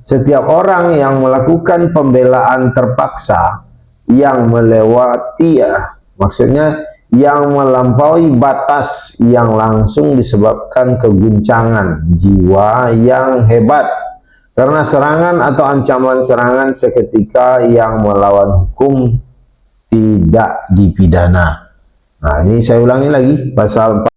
Setiap orang yang melakukan pembelaan terpaksa yang melewati, maksudnya yang melampaui batas yang langsung disebabkan keguncangan jiwa yang hebat karena serangan atau ancaman serangan seketika yang melawan hukum tidak dipidana. Nah, ini saya ulangi lagi, pasal 4.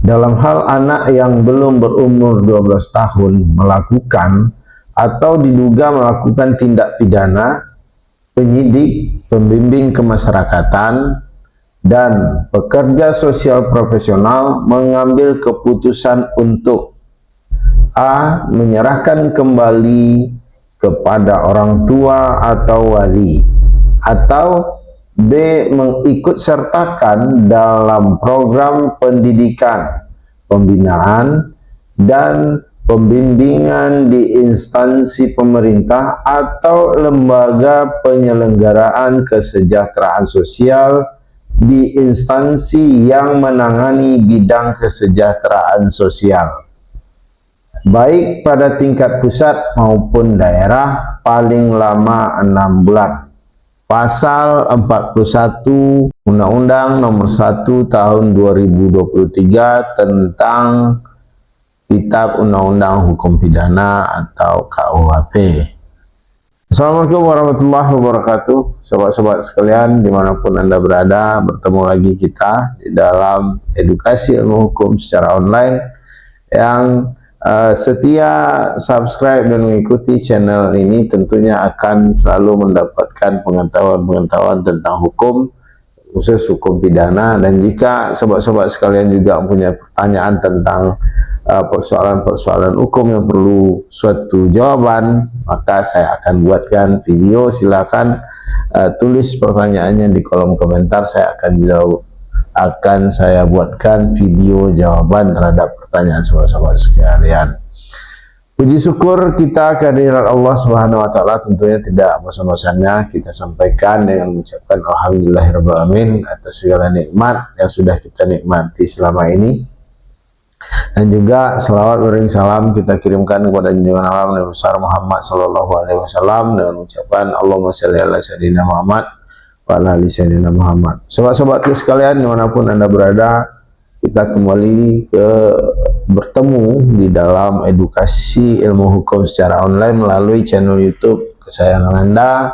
Dalam hal anak yang belum berumur 12 tahun melakukan atau diduga melakukan tindak pidana, penyidik, pembimbing kemasyarakatan, dan pekerja sosial profesional mengambil keputusan untuk A. menyerahkan kembali kepada orang tua atau wali, atau B. mengikut sertakan dalam program pendidikan, pembinaan, dan pembimbingan di instansi pemerintah atau lembaga penyelenggaraan kesejahteraan sosial di instansi yang menangani bidang kesejahteraan sosial, baik pada tingkat pusat maupun daerah, paling lama 6 bulan. Pasal 41 Undang-Undang Nomor 1 Tahun 2023 tentang Kitab Undang-Undang Hukum Pidana atau KUHP. Assalamualaikum warahmatullahi wabarakatuh, sobat-sobat sekalian dimanapun Anda berada. Bertemu lagi kita di dalam edukasi ilmu hukum secara online. Yang setia subscribe dan mengikuti channel ini tentunya akan selalu mendapatkan pengetahuan-pengetahuan tentang hukum, khusus hukum pidana. Dan jika sobat-sobat sekalian juga punya pertanyaan tentang persoalan-persoalan hukum yang perlu suatu jawaban, maka saya akan buatkan video. Silakan tulis pertanyaannya di kolom komentar, saya akan jawab. Saya buatkan video jawaban terhadap pertanyaan sobat-sobat sekalian. Puji syukur kita kehadirat Allah Subhanahu wa taala, tentunya tidak bosan-bosannya kita sampaikan dengan mengucapkan alhamdulillahirabbil alamin atas segala nikmat yang sudah kita nikmati selama ini. Dan juga selawat bering salam kita kirimkan kepada junjungan alam Nabi besar Muhammad sallallahu alaihi wasallam dengan ucapan Allahumma shalli ala sayyidina Muhammad wa ala ali sayyidina Muhammad. Sobat-sobatku sekalian dimanapun Anda berada, kita kembali bertemu di dalam edukasi ilmu hukum secara online melalui channel YouTube kesayangan Anda,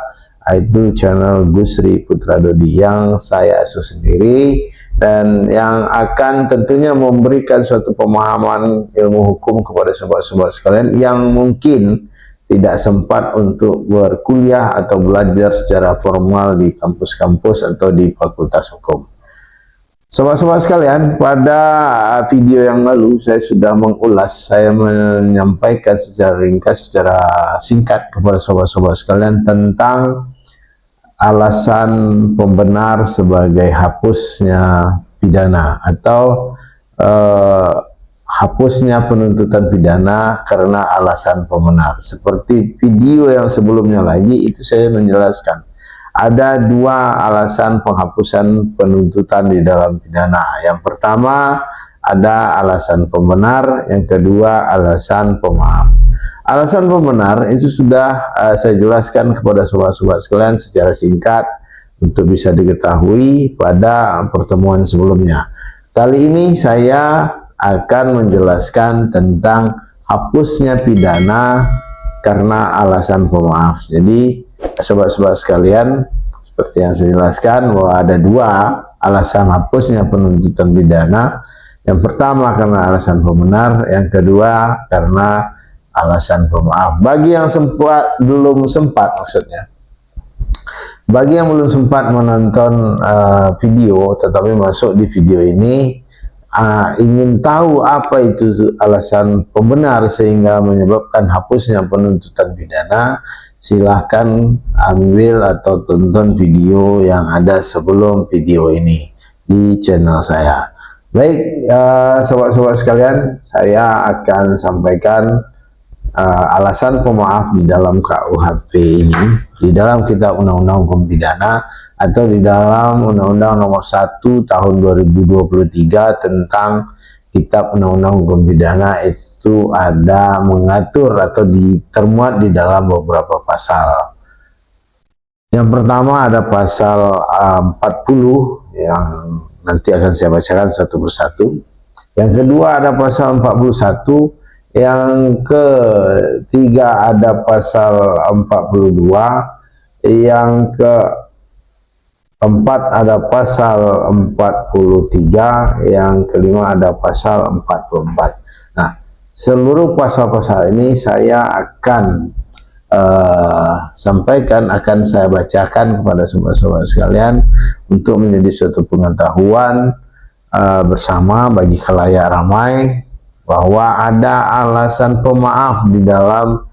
yaitu channel Gusri Putra Dodi, yang saya asuh sendiri dan yang akan tentunya memberikan suatu pemahaman ilmu hukum kepada sobat-sobat sekalian yang mungkin tidak sempat untuk berkuliah atau belajar secara formal di kampus-kampus atau di fakultas hukum. Sobat-sobat sekalian, pada video yang lalu saya sudah mengulas, saya menyampaikan secara ringkas, secara singkat kepada sobat-sobat sekalian tentang alasan pembenar sebagai hapusnya pidana atau hapusnya penuntutan pidana karena alasan pembenar. Seperti video yang sebelumnya lagi itu saya menjelaskan ada dua alasan penghapusan penuntutan di dalam pidana. Yang pertama ada alasan pembenar, yang kedua alasan pemaaf. Alasan pembenar itu sudah saya jelaskan kepada sobat-sobat sekalian secara singkat untuk bisa diketahui pada pertemuan sebelumnya. Kali ini saya akan menjelaskan tentang hapusnya pidana karena alasan pemaaf. Jadi sobat-sobat sekalian, seperti yang saya jelaskan bahwa ada dua alasan hapusnya penuntutan pidana. Yang pertama karena alasan pembenar, yang kedua karena alasan pemaaf. Bagi yang belum sempat menonton video tetapi masuk di video ini, ingin tahu apa itu alasan pembenar sehingga menyebabkan hapusnya penuntutan pidana, silahkan ambil atau tonton video yang ada sebelum video ini di channel saya. Baik, sobat-sobat sekalian, saya akan sampaikan alasan pemaaf di dalam KUHP ini, di dalam Kitab Undang-Undang Hukum Pidana atau di dalam Undang-Undang Nomor 1 Tahun 2023 tentang Kitab Undang-Undang Hukum Pidana, itu ada mengatur atau termuat di dalam beberapa pasal. Yang pertama ada pasal 40 yang nanti akan saya bacakan satu persatu. Yang kedua ada pasal 41, yang ketiga ada pasal 42, yang keempat ada pasal 43, yang kelima ada pasal 44. Nah, seluruh pasal-pasal ini saya akan sampaikan, akan saya bacakan kepada sobat-sobat sekalian untuk menjadi suatu pengetahuan bersama bagi khalayak ramai bahwa ada alasan pemaaf di dalam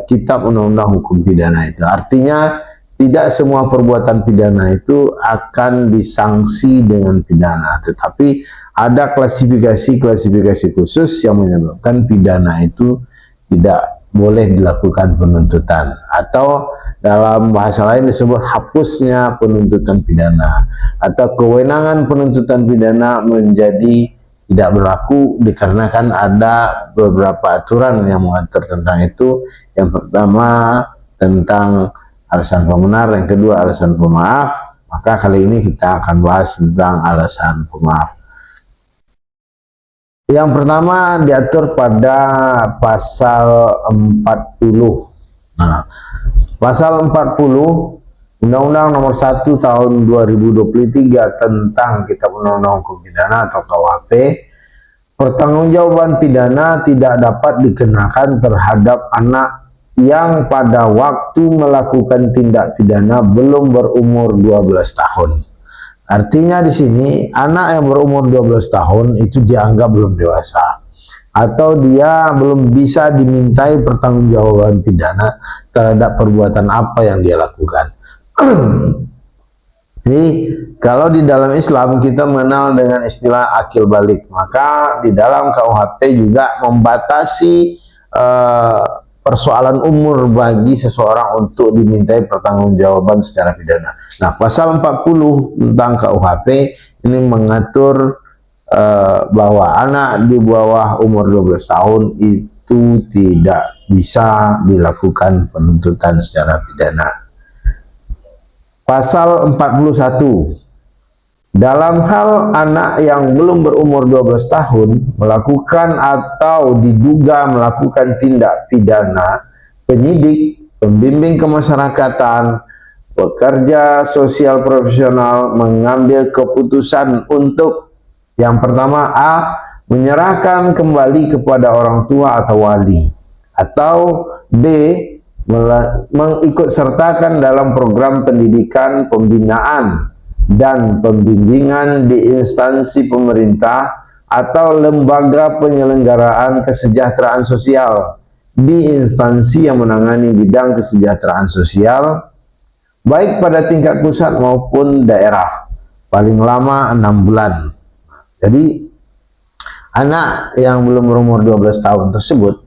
Kitab Undang-Undang Hukum Pidana itu. Artinya tidak semua perbuatan pidana itu akan disangsi dengan pidana, tetapi ada klasifikasi khusus yang menyebabkan pidana itu tidak boleh dilakukan penuntutan, atau dalam bahasa lain disebut hapusnya penuntutan pidana, atau kewenangan penuntutan pidana menjadi tidak berlaku dikarenakan ada beberapa aturan yang mengatur tentang itu. Yang pertama tentang alasan pembenar, yang kedua alasan pemaaf. Maka kali ini kita akan bahas tentang alasan pemaaf. Yang pertama diatur pada pasal 40. Nah, pasal 40 Undang-Undang Nomor 1 Tahun 2023 tentang Kitab Undang-Undang Hukum Pidana atau KUHP, pertanggungjawaban pidana tidak dapat dikenakan terhadap anak yang pada waktu melakukan tindak pidana belum berumur 12 tahun. Artinya di sini anak yang berumur 12 tahun itu dianggap belum dewasa, atau dia belum bisa dimintai pertanggungjawaban pidana terhadap perbuatan apa yang dia lakukan. Jadi kalau di dalam Islam kita mengenal dengan istilah akil balik, maka di dalam KUHP juga membatasi persoalan umur bagi seseorang untuk dimintai pertanggungjawaban secara pidana. Nah, pasal 40 tentang KUHP ini mengatur bahwa anak di bawah umur 12 tahun itu tidak bisa dilakukan penuntutan secara pidana. Pasal 41, dalam hal anak yang belum berumur 12 tahun melakukan atau diduga melakukan tindak pidana, penyidik, pembimbing kemasyarakatan, pekerja sosial profesional mengambil keputusan untuk yang pertama A. menyerahkan kembali kepada orang tua atau wali, atau B. mengikutsertakan dalam program pendidikan, pembinaan, dan pembimbingan di instansi pemerintah atau lembaga penyelenggaraan kesejahteraan sosial di instansi yang menangani bidang kesejahteraan sosial, baik pada tingkat pusat maupun daerah, paling lama 6 bulan. Jadi anak yang belum berumur 12 tahun tersebut,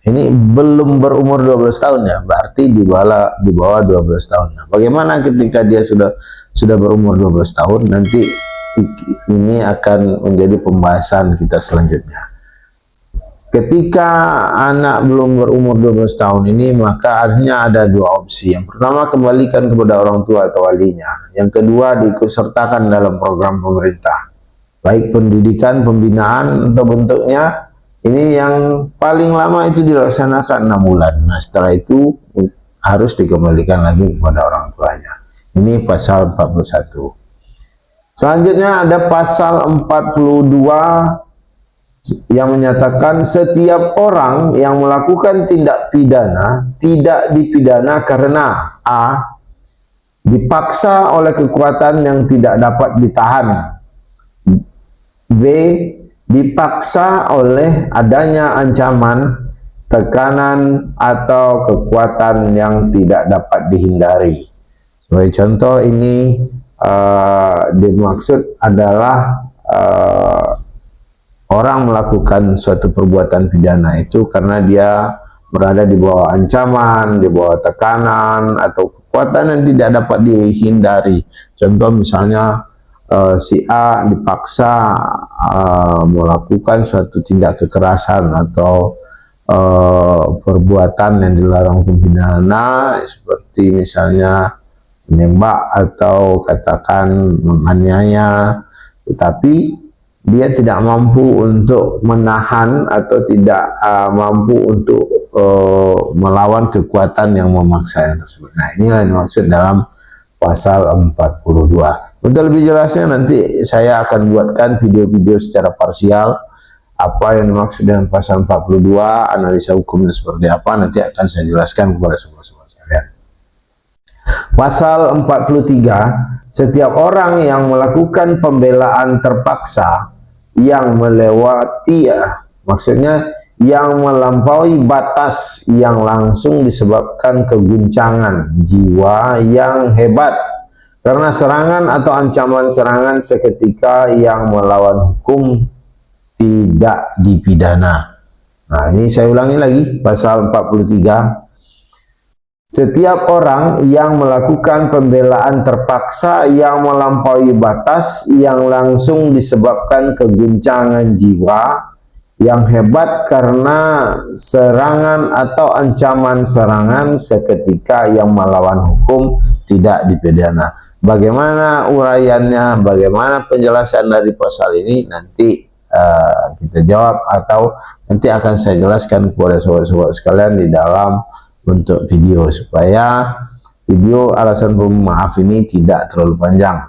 ini belum berumur 12 tahun ya, berarti di bawah 12 tahun. Nah, bagaimana ketika dia sudah berumur 12 tahun? Nanti ini akan menjadi pembahasan kita selanjutnya. Ketika anak belum berumur 12 tahun ini, maka artinya ada dua opsi. Yang pertama, kembalikan kepada orang tua atau walinya. Yang kedua, diikutsertakan dalam program pemerintah, baik pendidikan, pembinaan, atau bentuknya. Ini yang paling lama itu dilaksanakan 6 bulan. Nah, setelah itu harus dikembalikan lagi kepada orang tuanya. Ini pasal 41. Selanjutnya ada pasal 42 yang menyatakan setiap orang yang melakukan tindak pidana tidak dipidana karena A. dipaksa oleh kekuatan yang tidak dapat ditahan, B. dipaksa oleh adanya ancaman, tekanan, atau kekuatan yang tidak dapat dihindari. Sebagai contoh, ini dimaksud adalah orang melakukan suatu perbuatan pidana itu karena dia berada di bawah ancaman, di bawah tekanan, atau kekuatan yang tidak dapat dihindari. Contoh misalnya si A dipaksa melakukan suatu tindak kekerasan atau perbuatan yang dilarang hukum pidana, seperti misalnya menembak atau katakan menganiaya, tetapi dia tidak mampu untuk menahan atau tidak mampu untuk melawan kekuatan yang memaksa yang tersebut. Nah, inilah yang dimaksud dalam pasal 42. Untuk lebih jelasnya nanti saya akan buatkan video-video secara parsial apa yang dimaksud dengan pasal 42, analisa hukumnya seperti apa, nanti akan saya jelaskan kepada sobat-sobat sekalian. Pasal 43, setiap orang yang melakukan pembelaan terpaksa yang melewati, maksudnya yang melampaui batas yang langsung disebabkan keguncangan jiwa yang hebat karena serangan atau ancaman serangan seketika yang melawan hukum, tidak dipidana. Nah, ini saya ulangi lagi, pasal 43. Setiap orang yang melakukan pembelaan terpaksa yang melampaui batas yang langsung disebabkan keguncangan jiwa yang hebat karena serangan atau ancaman serangan seketika yang melawan hukum, tidak dipidana. Bagaimana uraiannya, bagaimana penjelasan dari pasal ini, nanti kita jawab atau nanti akan saya jelaskan kepada sobat-sobat sekalian di dalam bentuk video, supaya video alasan pemaaf ini tidak terlalu panjang.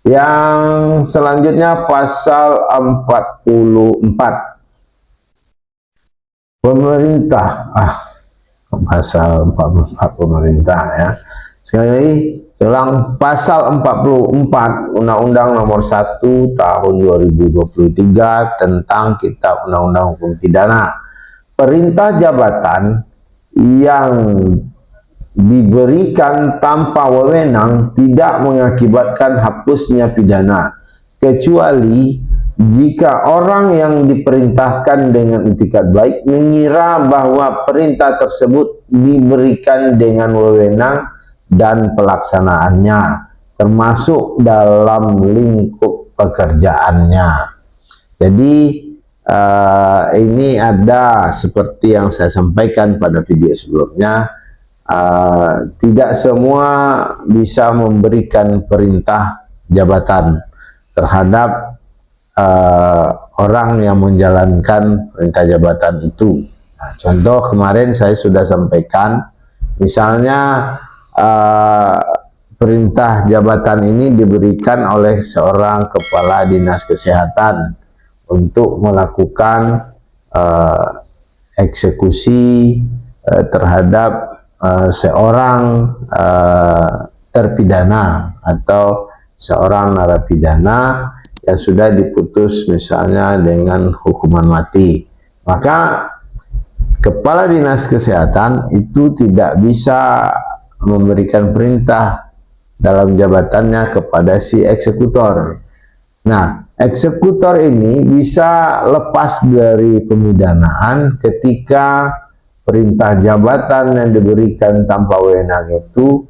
Yang selanjutnya pasal 44, pemerintah. Pasal 44 pemerintah, ya. Sekali lagi saya ulang, pasal 44 Undang-Undang Nomor 1 Tahun 2023 tentang Kitab Undang-Undang Hukum Pidana. Perintah jabatan yang diberikan tanpa wewenang tidak mengakibatkan hapusnya pidana, kecuali jika orang yang diperintahkan dengan itikat baik mengira bahwa perintah tersebut diberikan dengan wewenang dan pelaksanaannya, termasuk dalam lingkup pekerjaannya. Jadi ini ada seperti yang saya sampaikan pada video sebelumnya, tidak semua bisa memberikan perintah jabatan terhadap orang yang menjalankan perintah jabatan itu. Nah, contoh kemarin saya sudah sampaikan, misalnya perintah jabatan ini diberikan oleh seorang kepala dinas kesehatan untuk melakukan eksekusi terhadap seorang terpidana atau seorang narapidana yang sudah diputus misalnya dengan hukuman mati. Maka kepala dinas kesehatan itu tidak bisa memberikan perintah dalam jabatannya kepada si eksekutor. Nah, eksekutor ini bisa lepas dari pemidanaan ketika perintah jabatan yang diberikan tanpa wewenang itu,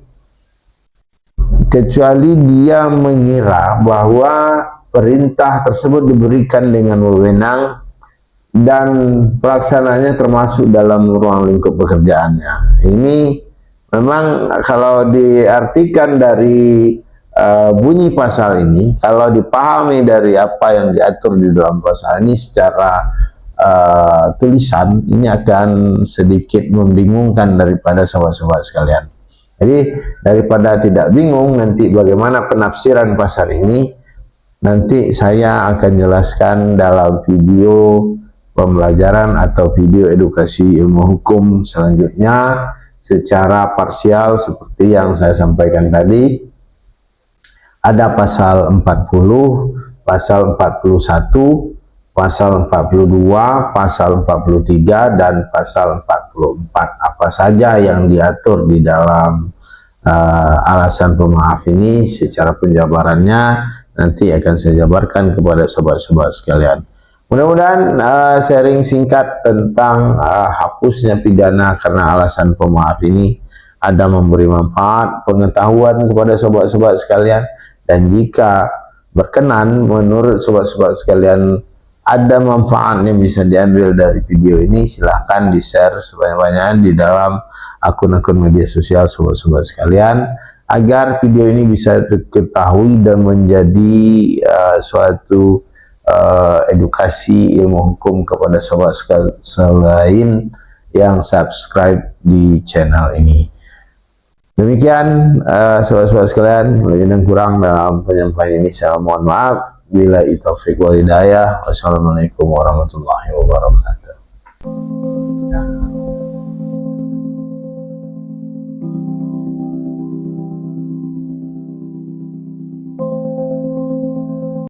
kecuali dia mengira bahwa perintah tersebut diberikan dengan wewenang dan pelaksananya termasuk dalam ruang lingkup pekerjaannya. Ini memang kalau diartikan dari bunyi pasal ini, kalau dipahami dari apa yang diatur di dalam pasal ini secara tulisan, ini akan sedikit membingungkan daripada sobat-sobat sekalian. Jadi daripada tidak bingung nanti bagaimana penafsiran pasal ini, nanti saya akan jelaskan dalam video pembelajaran atau video edukasi ilmu hukum selanjutnya secara parsial seperti yang saya sampaikan tadi. Ada pasal 40, pasal 41, pasal 42, pasal 43, dan pasal 44. Apa saja yang diatur di dalam alasan pemaaf ini secara penjabarannya nanti akan saya jabarkan kepada sobat-sobat sekalian. Mudah-mudahan sharing singkat tentang hapusnya pidana karena alasan pemaaf ini ada memberi manfaat, pengetahuan kepada sobat-sobat sekalian. Dan jika berkenan menurut sobat-sobat sekalian ada manfaat yang bisa diambil dari video ini, silahkan di-share sebanyak-banyaknya di dalam akun-akun media sosial sobat-sobat sekalian, agar video ini bisa diketahui dan menjadi suatu edukasi ilmu hukum kepada sobat selain yang subscribe di channel ini. Demikian sobat-sobat sekalian, lebih dan kurang dalam penyampaian ini saya mohon maaf. Bila taufik wal hidayah. Wassalamualaikum warahmatullahi wabarakatuh.